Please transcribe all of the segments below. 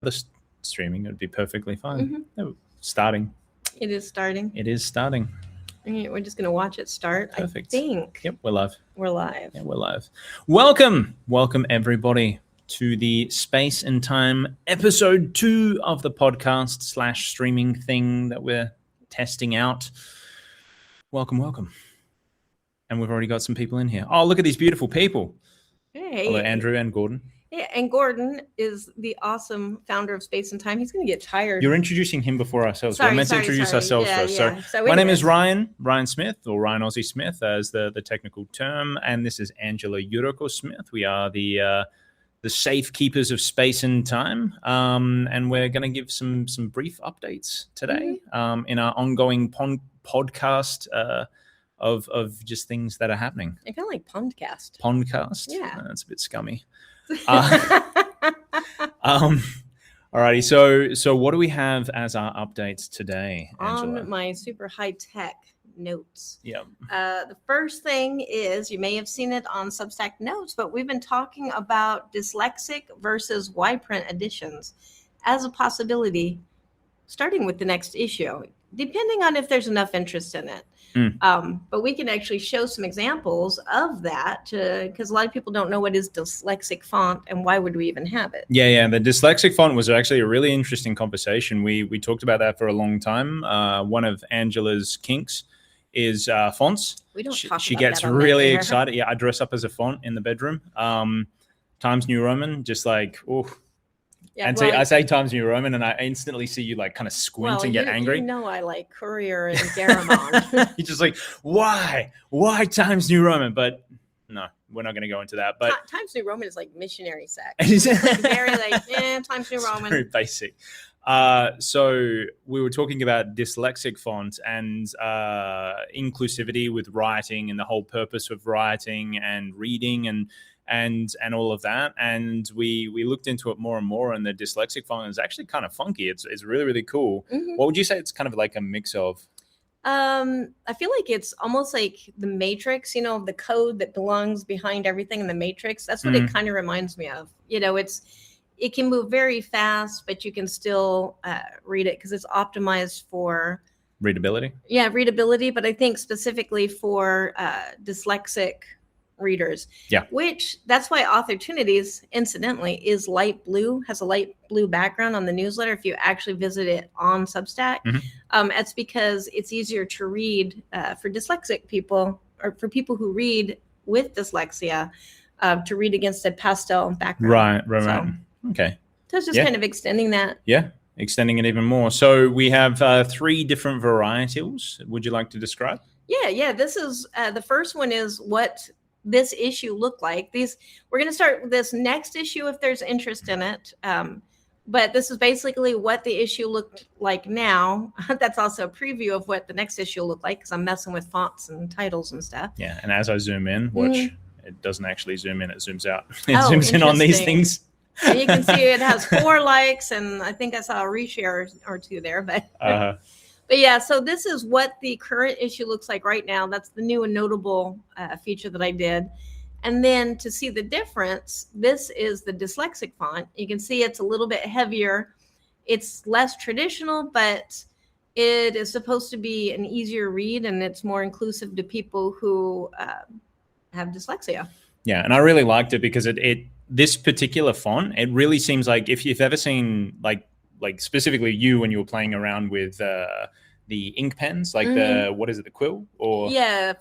the streaming, it would be perfectly fine. Mhm. Oh, starting. It is starting. It is starting. Okay, we're just going to watch it start. Perfect. I think. Yep, we're live. We're live. Yeah, we're live. Welcome everybody to the Space and Time episode 2 of the podcast / streaming thing that we're testing out. Welcome. And we've already got some people in here. Oh, look at these beautiful people. Hey. Hello, Andrew and Gordon. Yeah, and Gordon is the awesome founder of Space and Time. He's going to get tired. You're introducing him before ourselves. We're meant to introduce ourselves first. Yeah. So my name is Ryan Smith, or Ryan Aussie Smith as the technical term. And this is Angela Yuroko Smith. We are the safekeepers of space and time. And we're going to give some brief updates today in our ongoing podcast of just things that are happening. I kind of like podcast. Pondcast? Yeah. That's a bit scummy. Alrighty, so what do we have as our updates today, Angela? On my super high-tech notes. Yeah. The first thing is, you may have seen it on Substack Notes, but we've been talking about dyslexic versus Y-print editions as a possibility, starting with the next issue, depending on if there's enough interest in it. But we can actually show some examples of that because a lot of people don't know what is dyslexic font and why would we even have it. Yeah. The dyslexic font was actually a really interesting conversation. We talked about that for a long time. One of Angela's kinks is fonts. We don't talk about She gets that really excited. Yeah, I dress up as a font in the bedroom. Times New Roman, just like, oh. Yeah, and I say Times New Roman, and I instantly see you like kind of squint and get angry. You know I like Courier and Garamond. You're just like, why Times New Roman? But no, we're not going to go into that. But Times New Roman is like missionary sex. It's like very Times New Roman. Very basic. So we were talking about dyslexic font and inclusivity with writing and the whole purpose of writing and reading and all of that, and we looked into it more and more, and the dyslexic font is actually kind of funky. It's really, really cool. What would you say it's kind of like a mix of? I feel like it's almost like the Matrix, the code that belongs behind everything in the Matrix. That's what it kind of reminds me of. It can move very fast, but you can still read it because it's optimized for readability. Yeah, readability, but I think specifically for dyslexic readers. Yeah. Which that's why Authortunities, incidentally, is light blue, has a light blue background on the newsletter if you actually visit it on Substack. It's because it's easier to read for dyslexic people or for people who read with dyslexia to read against a pastel background. Right. Okay. So it's just kind of extending that. Yeah. Extending it even more. So we have 3 different varietals. Would you like to describe? Yeah. This is the first one is what this issue look like. We're going to start with this next issue if there's interest in it. But this is basically what the issue looked like now. That's also a preview of what the next issue will look like because I'm messing with fonts and titles and stuff. Yeah, and as I zoom in, watch, it doesn't actually zoom in, it zooms out. It zooms in on these things. So you can see it has 4 likes, and I think I saw a reshare or 2 there. But yeah, so this is what the current issue looks like right now. That's the new and notable feature that I did. And then to see the difference, this is the dyslexic font. You can see it's a little bit heavier. It's less traditional, but it is supposed to be an easier read, and it's more inclusive to people who have dyslexia. Yeah, and I really liked it because this particular font, it really seems like if you've ever seen like specifically you when you were playing around with the ink pens, like the quill or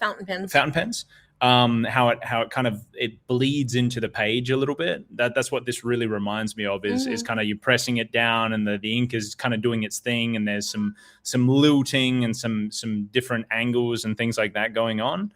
fountain pens. How it kind of it bleeds into the page a little bit. That's what this really reminds me of is kind of you pressing it down and the ink is kind of doing its thing, and there's some lilting and some different angles and things like that going on.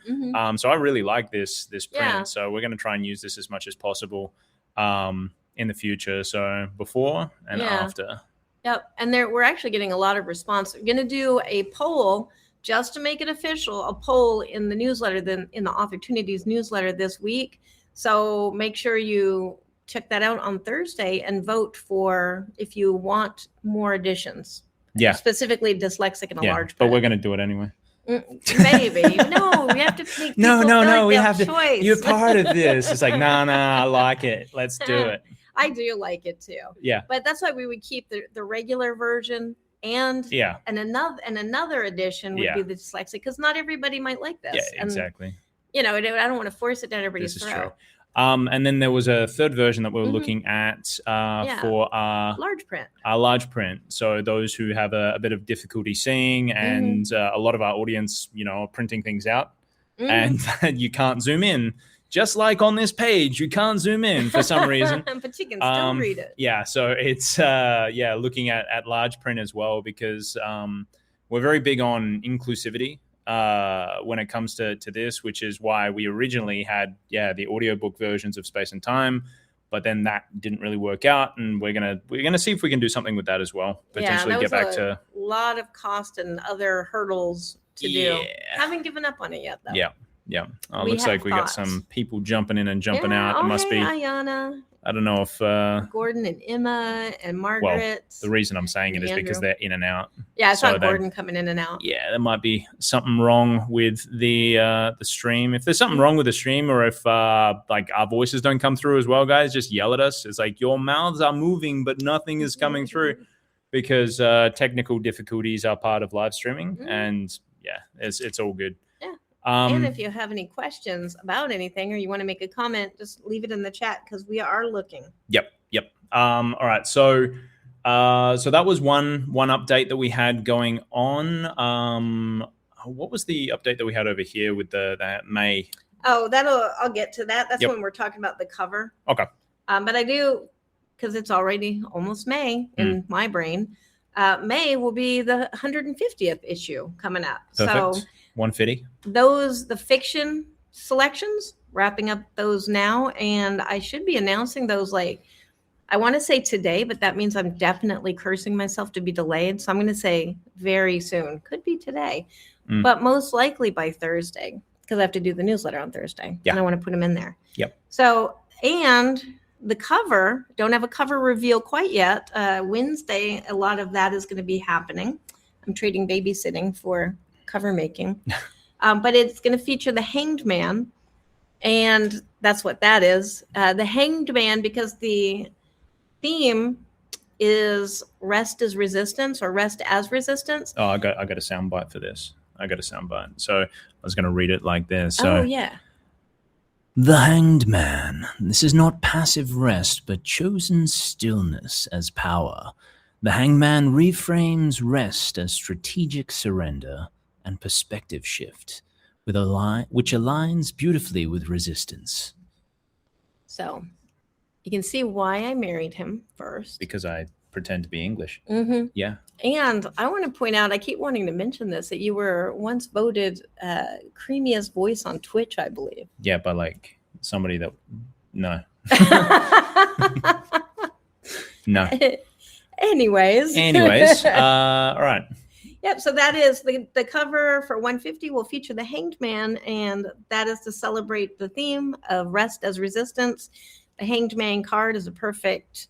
So I really like this print. Yeah. So we're going to try and use this as much as possible in the future. So before and after. Yep. And we're actually getting a lot of response. We're going to do a poll just to make it official, a poll in the newsletter, in the Authortunities newsletter this week. So make sure you check that out on Thursday and vote for if you want more editions. Yeah. Specifically dyslexic in a large print. But we're going to do it anyway. Maybe. No, we have to make people no. Like we have choice. to. You're part of this. It's like, nah, I like it. Let's do it. I do like it too. Yeah. But that's why we would keep the regular version and another edition would be the dyslexic, because not everybody might like this. Yeah, exactly. And, I don't want to force it down everybody's throat. True. And then there was a third version that we were looking at for our large print. So those who have a bit of difficulty seeing, and a lot of our audience, are printing things out, and you can't zoom in. Just like on this page, you can't zoom in for some reason. But you can still read it. Yeah, so it's looking at large print as well, because we're very big on inclusivity when it comes to this, which is why we originally had the audiobook versions of Space and Time, but then that didn't really work out, and we're gonna see if we can do something with that as well. Potentially get back to a lot of cost and other hurdles to do. Haven't given up on it yet, though. Yeah. Looks like we got some people jumping in and jumping out. It must be Ayana. I don't know if Gordon and Emma and Margaret. Well, the reason I'm saying it is because they're in and out. Yeah, I saw Gordon coming in and out. Yeah, there might be something wrong with the stream. If there's something wrong with the stream, or if like our voices don't come through as well, guys, just yell at us. It's like your mouths are moving, but nothing is coming through, because technical difficulties are part of live streaming, and it's all good. And if you have any questions about anything, or you want to make a comment, just leave it in the chat, because we are looking. Yep. All right. So that was one update that we had going on. What was the update that we had over here with the May? Oh, I'll get to that. That's when we're talking about the cover. Okay. But I do, because it's already almost May in my brain. May will be the 150th issue coming up. Perfect. So 150. The fiction selections, wrapping up those now, and I should be announcing those, like, I want to say today, but that means I'm definitely cursing myself to be delayed. So I'm going to say very soon. Could be today, but most likely by Thursday, because I have to do the newsletter on Thursday. Yeah. And I want to put them in there. Yep. So, and the cover, don't have a cover reveal quite yet. Wednesday, a lot of that is going to be happening. I'm trading babysitting for cover making. But it's going to feature the Hanged Man. And that's what that is. The Hanged Man, because the theme is rest is resistance, or rest as resistance. Oh, I got a soundbite for this. So I was going to read it like this. So, The Hanged Man. This is not passive rest, but chosen stillness as power. The Hanged Man reframes rest as strategic surrender and perspective shift, with which aligns beautifully with resistance. So you can see why I married him first. Because I pretend to be English. Mm-hmm. Yeah. And I want to point out, I keep wanting to mention this, that you were once voted creamiest voice on Twitch, I believe. Yeah, by like somebody that, no. No. Anyways. All right. Yep. So that is the cover for 150 will feature the Hanged Man, and that is to celebrate the theme of rest as resistance. The Hanged Man card is a perfect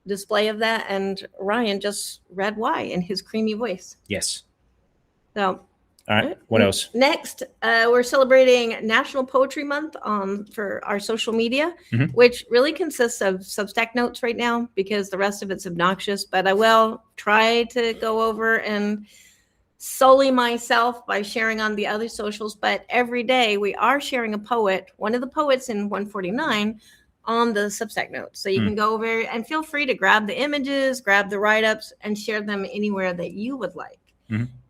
display of that, and Ryan just read why in his creamy voice. Yes. So. All right. What else? Next, we're celebrating National Poetry Month for our social media, which really consists of Substack notes right now, because the rest of it's obnoxious. But I will try to go over and sully myself by sharing on the other socials. But every day we are sharing a poet, one of the poets in 149, on the Substack notes. So you can go over and feel free to grab the images, grab the write-ups, and share them anywhere that you would like.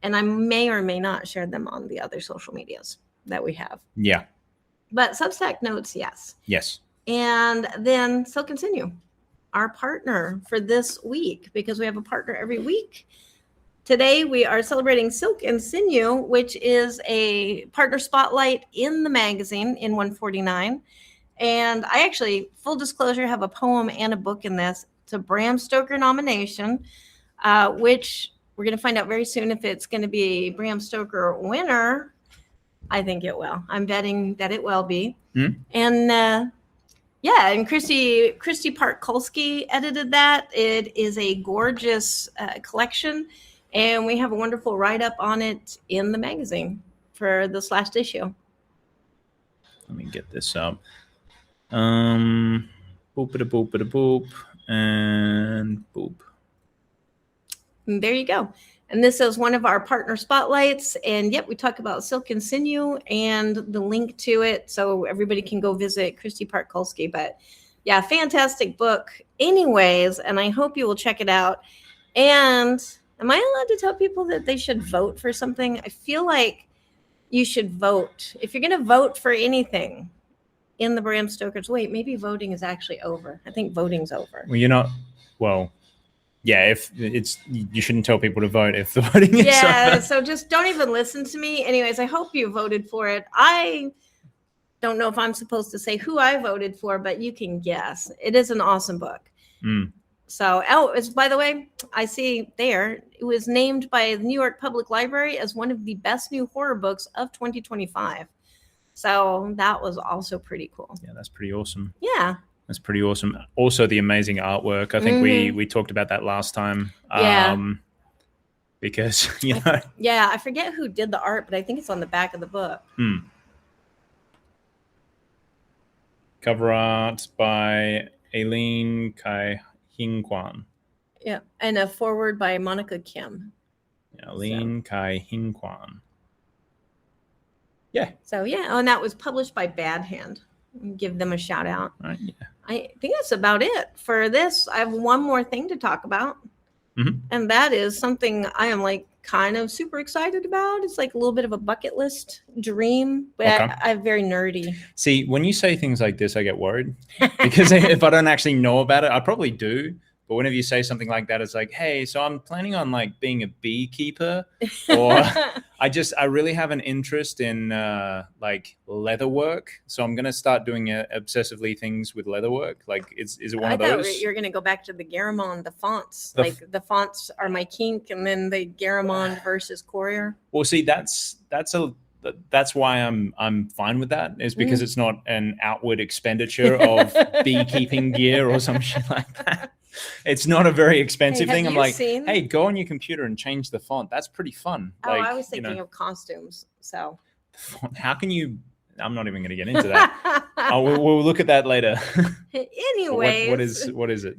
And I may or may not share them on the other social medias that we have. Yeah. But Substack notes, yes. Yes. And then Silk and Sinew, our partner for this week, because we have a partner every week. Today we are celebrating Silk and Sinew, which is a partner spotlight in the magazine in 149. And I actually, full disclosure, have a poem and a book in this. It's a Bram Stoker nomination, which we're going to find out very soon if it's going to be a Bram Stoker winner. I think it will. I'm betting that it will be. And and Christy Park-Kulski edited that. It is a gorgeous collection, and we have a wonderful write-up on it in the magazine for this last issue. Let me get this up. boop, and boop. And there you go. And this is one of our partner spotlights. And yep, we talk about Silk and Sinew and the link to it. So everybody can go visit Christy Park-Kulski. But yeah, fantastic book anyways. And I hope you will check it out. And am I allowed to tell people that they should vote for something? I feel like you should vote. If you're going to vote for anything in the Bram Stoker's, wait, maybe voting is actually over. I think voting's over. Well, you're not, well, yeah, if it's, you shouldn't tell people to vote if the voting is over. So just don't even listen to me. Anyways, I hope you voted for it. I don't know if I'm supposed to say who I voted for, but you can guess. It is an awesome book. So, it's, by the way, I see there, it was named by the New York Public Library as one of the best new horror books of 2025. So that was also pretty cool. Yeah, that's pretty awesome. Yeah. That's pretty awesome. Also, the amazing artwork. I think we talked about that last time. Because, you know. Yeah, I forget who did the art, but I think it's on the back of the book. Cover art by Aileen Kai-Hing-Kwan. Yeah, and a foreword by Monica Kim. Aileen Kai-Hing-Kwan. Yeah. So, yeah, and that was published by Bad Hand. Give them a shout out. Right, yeah. I think that's about it for this. I have one more thing to talk about. And that is something I am like kind of super excited about. It's like a little bit of a bucket list dream, but I'm very nerdy. See, when you say things like this, I get worried because if I don't actually know about it, I probably do. But whenever you say something like that, it's like, hey, so I'm planning on like being a beekeeper, or I really have an interest in like leather work. So I'm going to start doing obsessively things with leather work. Like, is it one of those? I thought you're going to go back to the Garamond, the fonts. The fonts are my kink, and then the Garamond versus Courier. Well, see, that's why I'm fine with that, is because it's not an outward expenditure of beekeeping gear or some shit like that. It's not a very expensive thing. I'm like, hey, go on your computer and change the font. That's pretty fun. Oh, like, I was thinking of costumes. So how can you? I'm not even going to get into that. We'll look at that later. Anyway, what is it?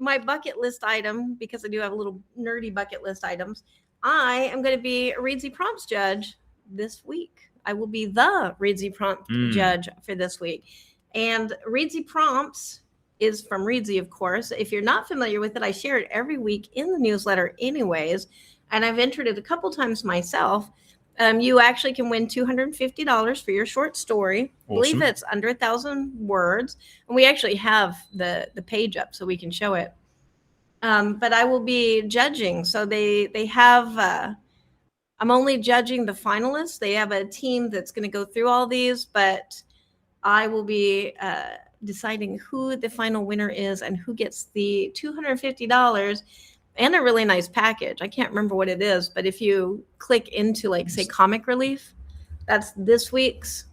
My bucket list item, because I do have a little nerdy bucket list items. I am going to be a Readsy Prompts judge this week. I will be the Readsy Prompt judge for this week. And Readsy Prompts is from Readsy, of course. If you're not familiar with it, I share it every week in the newsletter anyways, and I've entered it a couple times myself. You actually can win $250 for your short story. Awesome. I believe it's under 1,000 words, and we actually have the page up so we can show it. But I will be judging. So they have, I'm only judging the finalists. They have a team that's going to go through all these, but I will be deciding who the final winner is and who gets the $250 and a really nice package. I can't remember what it is, but if you click into, like, say, Comic Relief, that's this week's.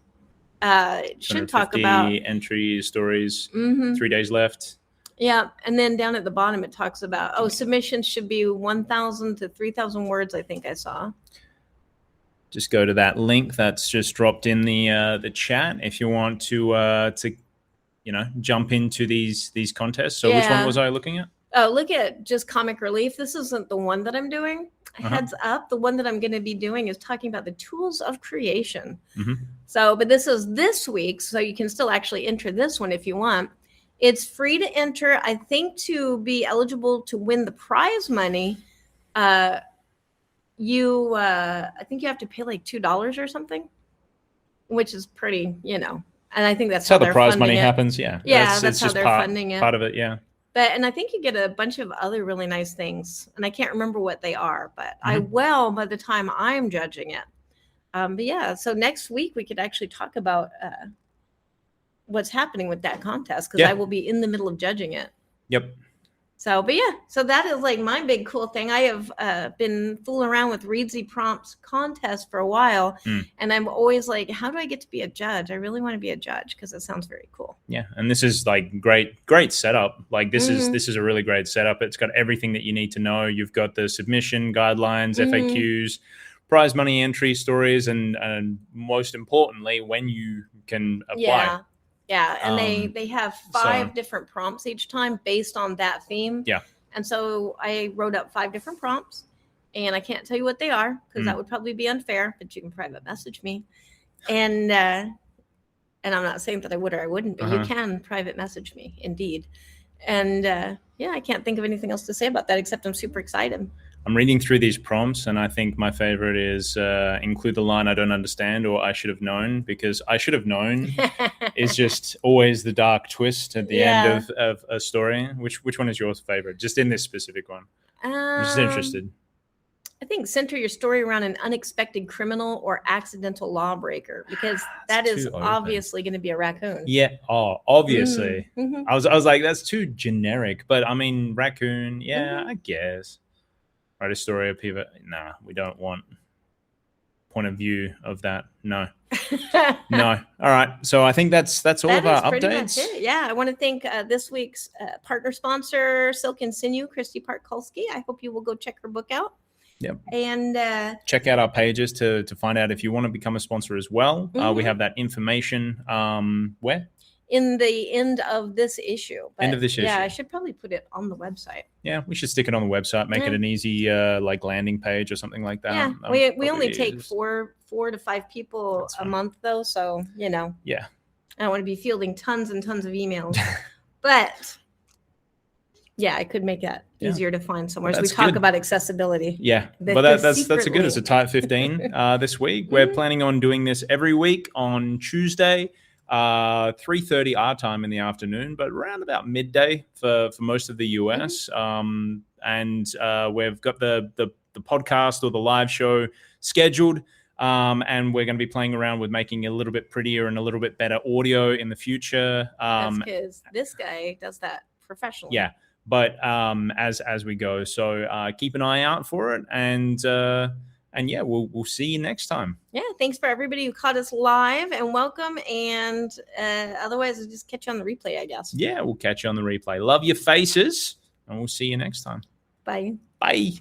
It should talk about entries, stories, 3 days left. Yeah, and then down at the bottom it talks about submissions should be 1,000 to 3,000 words. I think I saw. Just go to that link that's just dropped in the chat if you want to jump into these contests. So which one was I looking at? Oh, look at just Comic Relief. This isn't the one that I'm doing. Heads up, the one that I'm going to be doing is talking about the tools of creation. So, but this is this week, so you can still actually enter this one if you want. It's free to enter. I think to be eligible to win the prize money, I think you have to pay like $2 or something, which is pretty, and I think that's how the prize money happens. Yeah. That's how they're funding it. Part of it. Yeah. And I think you get a bunch of other really nice things, and I can't remember what they are, but I will by the time I'm judging it. But yeah, so next week we could actually talk about what's happening with that contest, because I will be in the middle of judging it. Yep. So, but yeah, so that is like my big cool thing. I have been fooling around with Readsy Prompts contest for a while, and I'm always like, how do I get to be a judge? I really want to be a judge because it sounds very cool. Yeah, and this is like great setup. Like this is a really great setup. It's got everything that you need to know. You've got the submission guidelines, FAQs, prize money entry stories, and most importantly, when you can apply. Yeah, and they have 5 different prompts each time based on that theme. Yeah. And so I wrote up 5 different prompts, and I can't tell you what they are because that would probably be unfair, but you can private message me. And I'm not saying that I would or I wouldn't, but you can private message me, indeed. And yeah, I can't think of anything else to say about that except I'm super excited. I'm reading through these prompts, and I think my favorite is include the line "I don't understand" or "I should have known," because "I should have known" is just always the dark twist at the end of a story. Which one is your favorite? Just in this specific one, I'm just interested. I think center your story around an unexpected criminal or accidental lawbreaker, because that is obviously going to be a raccoon. Yeah. Oh, obviously. I was like, that's too generic, but I mean, raccoon. Yeah, I guess. Write a story of people. Nah, we don't want point of view of that. No. No. All right. So I think that's all of our updates. Yeah. I want to thank this week's partner sponsor, Silk and Sinew, Christy Park-Kulski. I hope you will go check her book out. Yep. And check out our pages to find out if you want to become a sponsor as well. We have that information where? In the end of this issue. End of this issue. Yeah, I should probably put it on the website. Yeah, we should stick it on the website, make it an easy like landing page or something like that. Yeah, we only take 4 to 5 people a month though, so Yeah. I don't want to be fielding tons and tons of emails. But yeah, I could make that easier to find somewhere. So we talk about accessibility. Yeah, but that's good. It's a tight 15 this week. We're planning on doing this every week on Tuesday. 3:30 our time in the afternoon, but around about midday for most of the US. And we've got the podcast or the live show scheduled. And we're going to be playing around with making it a little bit prettier and a little bit better audio in the future. That's because this guy does that professionally. Yeah, but as we go, so keep an eye out for it, and yeah, we'll see you next time. Yeah, thanks for everybody who caught us live, and welcome. And otherwise, I'll just catch you on the replay, I guess. Yeah, we'll catch you on the replay. Love your faces, and we'll see you next time. Bye. Bye.